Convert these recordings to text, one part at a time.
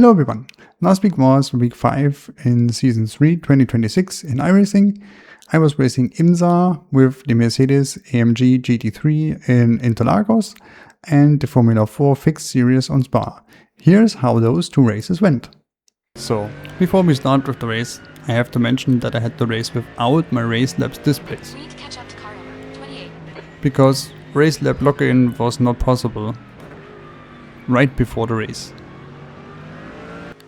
Hello everyone, last week was week 5 in season 3 2026 in iRacing. I was racing IMSA with the Mercedes AMG GT3 in Interlagos and the Formula 4 fixed series on Spa. Here's how those two races went. So, before we start with the race, I have to mention that I had to race without my race laps displays. We need to catch up to car number 28. Because race lap lock-in was not possible right before the race.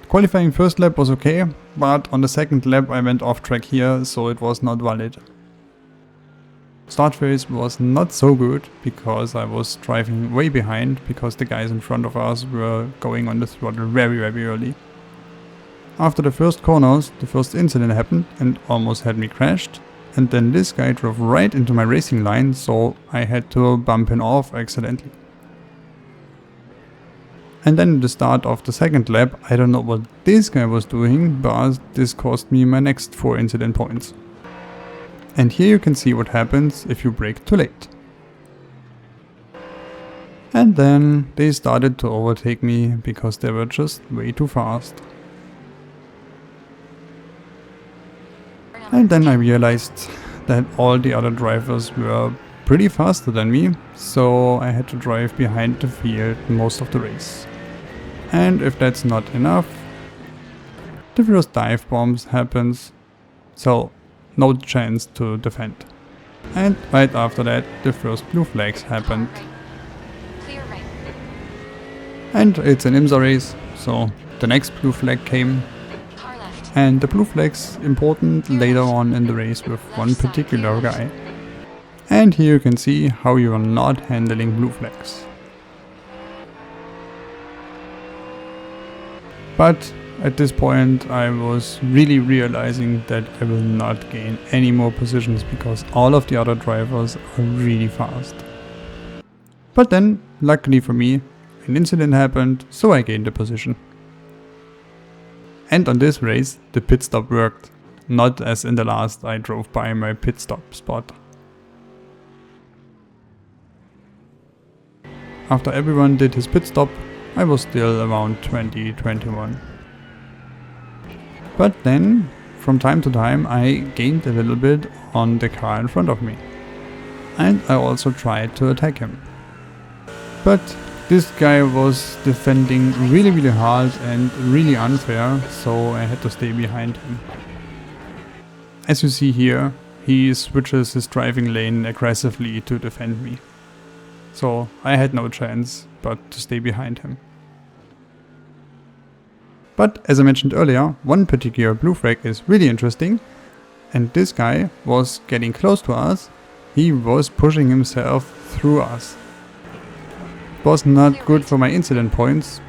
Qualifying first lap was okay, but on the second lap I went off track here, so it was not valid. Start phase was not so good because I was driving way behind because the guys in front of us were going on the throttle very early. After the first corners, the first incident happened and almost had me crashed, and then this guy drove right into my racing line, so I had to bump him off accidentally. And then at the start of the second lap, I don't know what this guy was doing, but this cost me my next 4 incident points. And here you can see what happens if you brake too late. And then they started to overtake me because they were just way too fast. And then I realized that all the other drivers were pretty faster than me, so I had to drive behind the field most of the race. And if that's not enough, the first dive bombs happens, so no chance to defend. And right after that, the first blue flags happened. Clear right. And it's an IMSA race, so the next blue flag came. Car left. And the blue flag's important later on in the race with one particular guy. And here you can see how you are not handling blue flags. But at this point I was really realizing that I will not gain any more positions because all of the other drivers are really fast. But then, luckily for me, an incident happened, so I gained a position. And on this race, the pit stop worked. Not as in the last I drove by my pit stop spot. After everyone did his pit stop, I was still around 20-21. But then, from time to time, I gained a little bit on the car in front of me. And I also tried to attack him. But this guy was defending really hard and really unfair, so I had to stay behind him. As you see here, he switches his driving lane aggressively to defend me. So I had no chance but to stay behind him. But as I mentioned earlier, one particular blue flag is really interesting, and this guy was getting close to us. He was pushing himself through us. It was not good for my incident points,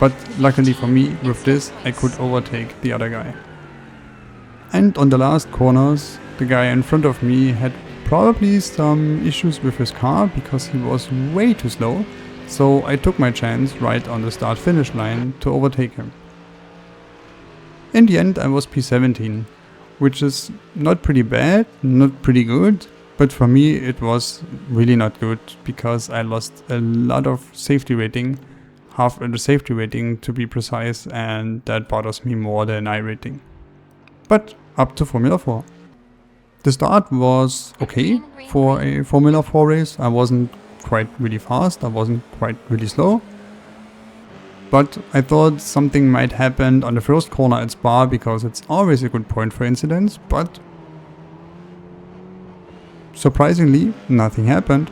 but luckily for me, with this I could overtake the other guy. And on the last corners, the guy in front of me had probably some issues with his car because he was way too slow, so I took my chance right on the start-finish line to overtake him. In the end I was P17, which is not pretty bad, not pretty good, but for me it was really not good because I lost a lot of safety rating, half the safety rating to be precise, and that bothers me more than iRating. But up to Formula 4. The start was okay for a Formula 4 race. I wasn't quite really fast, I wasn't quite really slow. But I thought something might happen on the first corner at Spa because it's always a good point for incidents, but surprisingly nothing happened.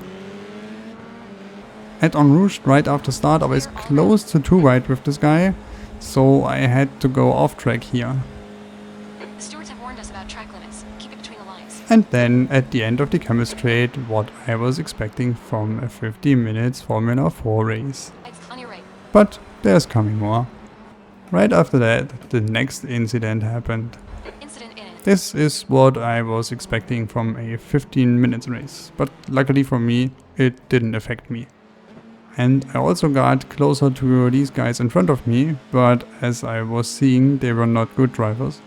And on Rouge, right after start, I was close to too wide with this guy, so I had to go off track here. The stewards have warned us about track limits. Keep it between the lines. And then at the end of the chemistry, what I was expecting from a 50 minutes Formula 4 race. It's on your right. But there's coming more. Right after that, the next incident happened. Incident in. This is what I was expecting from a 15 minutes race, but luckily for me, it didn't affect me. And I also got closer to these guys in front of me, but as I was seeing, they were not good drivers.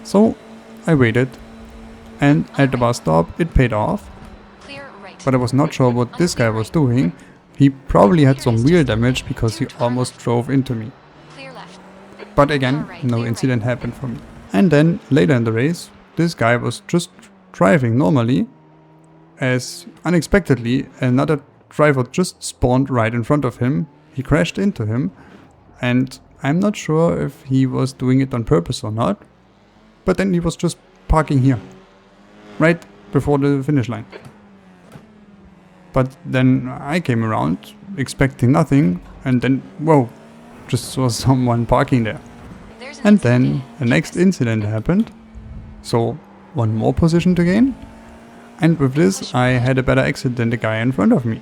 So I waited, and at the bus stop it paid off, Clear right. but I was not sure what this guy was doing. He probably had some wheel damage because he almost drove into me. Clear left. But again, no incident happened for me. And then later in the race, this guy was just driving normally, as unexpectedly another driver just spawned right in front of him. He crashed into him, and I'm not sure if he was doing it on purpose or not, but then he was just parking here, right before the finish line. But then I came around expecting nothing, and then, whoa, just saw someone parking there. And then the next incident happened, so one more position to gain, and with this I had a better exit than the guy in front of me.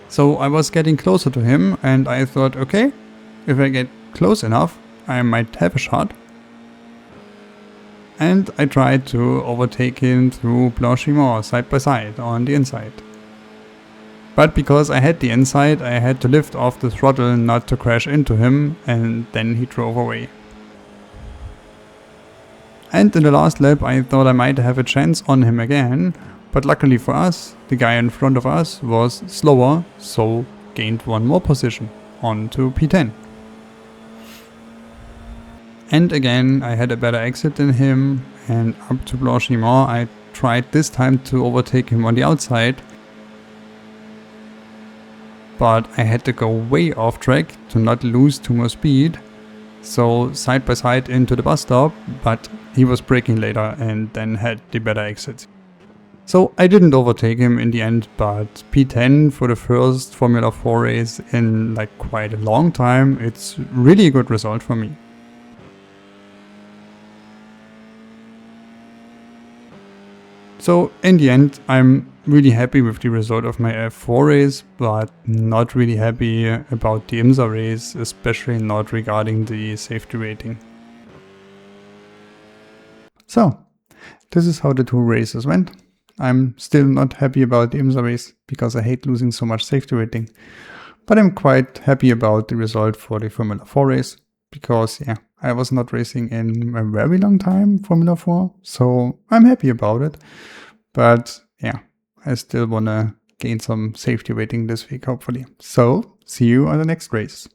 So I was getting closer to him, and I thought, okay, if I get close enough, I might have a shot. And I tried to overtake him through Blanchiment side by side on the inside. But because I had the inside, I had to lift off the throttle not to crash into him, and then he drove away. And in the last lap I thought I might have a chance on him again, but luckily for us, the guy in front of us was slower, so gained one more position, on to P10. And again, I had a better exit than him, and up to Blanchiment I tried this time to overtake him on the outside, but I had to go way off track to not lose too much speed, so side by side into the bus stop, but he was braking later and then had the better exit. So I didn't overtake him in the end, but P10 for the first Formula 4 race in like quite a long time, it's really a good result for me. So in the end, I'm really happy with the result of my F4 race, but not really happy about the IMSA race, especially not regarding the safety rating. So, this is how the two races went. I'm still not happy about the IMSA race because I hate losing so much safety rating, but I'm quite happy about the result for the Formula 4 race because, yeah, I was not racing in a very long time Formula 4, so I'm happy about it. But yeah, I still want to gain some safety rating this week, hopefully. So, see you on the next race.